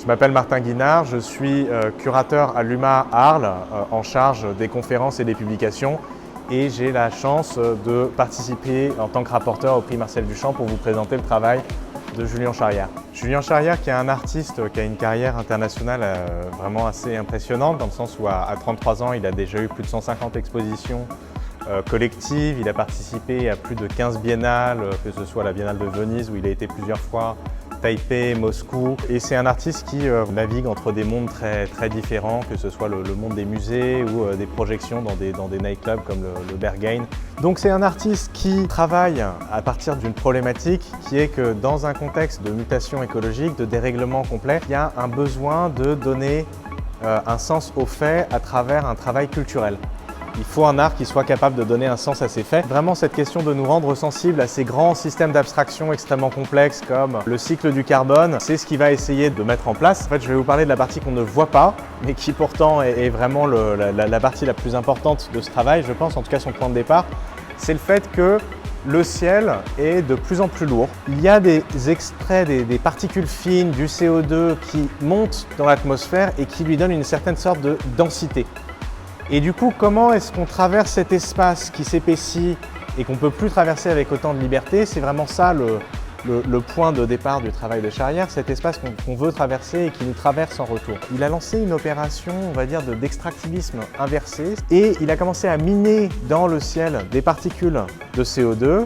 Je m'appelle Martin Guinard, je suis curateur à l'UMA Arles en charge des conférences et des publications et j'ai la chance de participer en tant que rapporteur au prix Marcel Duchamp pour vous présenter le travail de Julien Charrière. Julien Charrière qui est un artiste qui a une carrière internationale vraiment assez impressionnante dans le sens où à 33 ans il a déjà eu plus de 150 expositions collectives, il a participé à plus de 15 biennales, que ce soit la Biennale de Venise où il a été plusieurs fois, Taipei, Moscou, et c'est un artiste qui navigue entre des mondes très différents, que ce soit le monde des musées ou des projections dans des nightclubs comme le Berghain. Donc c'est un artiste qui travaille à partir d'une problématique qui est que dans un contexte de mutation écologique, de dérèglement complet, il y a un besoin de donner un sens aux faits à travers un travail culturel. Il faut un art qui soit capable de donner un sens à ces faits. Vraiment cette question de nous rendre sensibles à ces grands systèmes d'abstraction extrêmement complexes comme le cycle du carbone, c'est ce qu'il va essayer de mettre en place. En fait, je vais vous parler de la partie qu'on ne voit pas, mais qui pourtant est vraiment la partie la plus importante de ce travail, je pense, en tout cas son point de départ. C'est le fait que le ciel est de plus en plus lourd. Il y a des extraits, des particules fines, du CO2 qui montent dans l'atmosphère et qui lui donnent une certaine sorte de densité. Et du coup, comment est-ce qu'on traverse cet espace qui s'épaissit et qu'on ne peut plus traverser avec autant de liberté? C'est vraiment ça le point de départ du travail de Charrière, cet espace qu'on veut traverser et qui nous traverse en retour. Il a lancé une opération, on va dire, d'extractivisme inversé et il a commencé à miner dans le ciel des particules de CO2.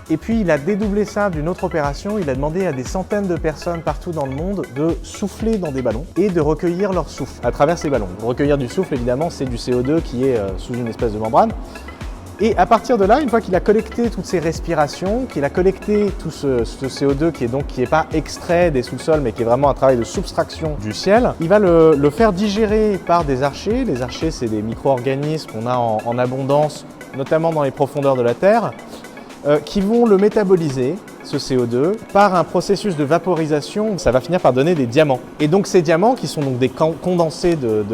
Et puis il a dédoublé ça d'une autre opération, il a demandé à des centaines de personnes partout dans le monde de souffler dans des ballons et de recueillir leur souffle à travers ces ballons. Recueillir du souffle, évidemment, c'est du CO2 qui est sous une espèce de membrane. Et à partir de là, une fois qu'il a collecté toutes ces respirations, qu'il a collecté tout ce CO2 qui est pas extrait des sous-sols mais qui est vraiment un travail de subtraction du ciel, il va le faire digérer par des archées. Les archées, c'est des micro-organismes qu'on a en abondance, notamment dans les profondeurs de la Terre, qui vont le métaboliser, ce CO2, par un processus de vaporisation, ça va finir par donner des diamants. Et donc ces diamants, qui sont donc des condensés de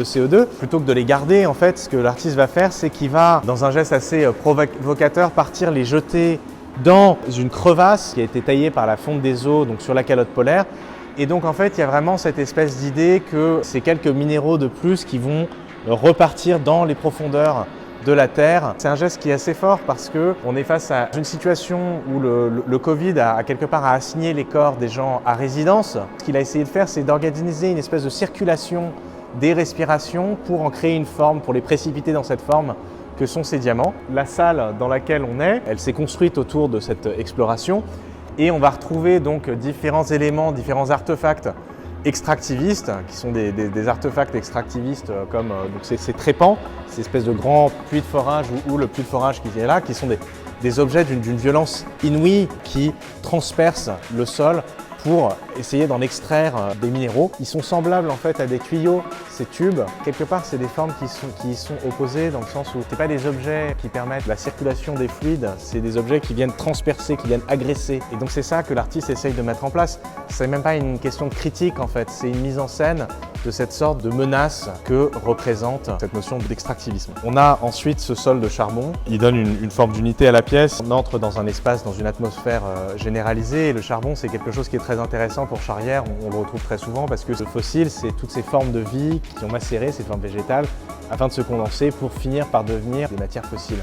CO2, plutôt que de les garder, en fait, ce que l'artiste va faire, c'est qu'il va, dans un geste assez provocateur, partir les jeter dans une crevasse qui a été taillée par la fonte des eaux, donc sur la calotte polaire. Et donc en fait, il y a vraiment cette espèce d'idée que ces quelques minéraux de plus qui vont repartir dans les profondeurs de la Terre. C'est un geste qui est assez fort parce qu'on est face à une situation où le Covid a quelque part assigné les corps des gens à résidence. Ce qu'il a essayé de faire, c'est d'organiser une espèce de circulation des respirations pour en créer une forme, pour les précipiter dans cette forme que sont ces diamants. La salle dans laquelle on est, elle s'est construite autour de cette exploration et on va retrouver donc différents éléments, différents artefacts extractivistes, qui sont des artefacts extractivistes comme ces trépans, ces espèces de grands puits de forage ou le puits de forage qui est là, qui sont des objets d'une violence inouïe qui transpercent le sol pour essayer d'en extraire des minéraux. Ils sont semblables en fait à des tuyaux, ces tubes. Quelque part, c'est des formes qui y sont opposées dans le sens où ce n'est pas des objets qui permettent la circulation des fluides, c'est des objets qui viennent transpercer, qui viennent agresser. Et donc c'est ça que l'artiste essaye de mettre en place. C'est même pas une question de critique en fait, c'est une mise en scène de cette sorte de menace que représente cette notion d'extractivisme. On a ensuite ce sol de charbon, il donne une forme d'unité à la pièce. On entre dans un espace, dans une atmosphère généralisée et le charbon c'est quelque chose qui est très intéressant pour Charrière, on le retrouve très souvent parce que ce fossile c'est toutes ces formes de vie qui ont macéré, ces formes végétales, afin de se condenser pour finir par devenir des matières fossiles.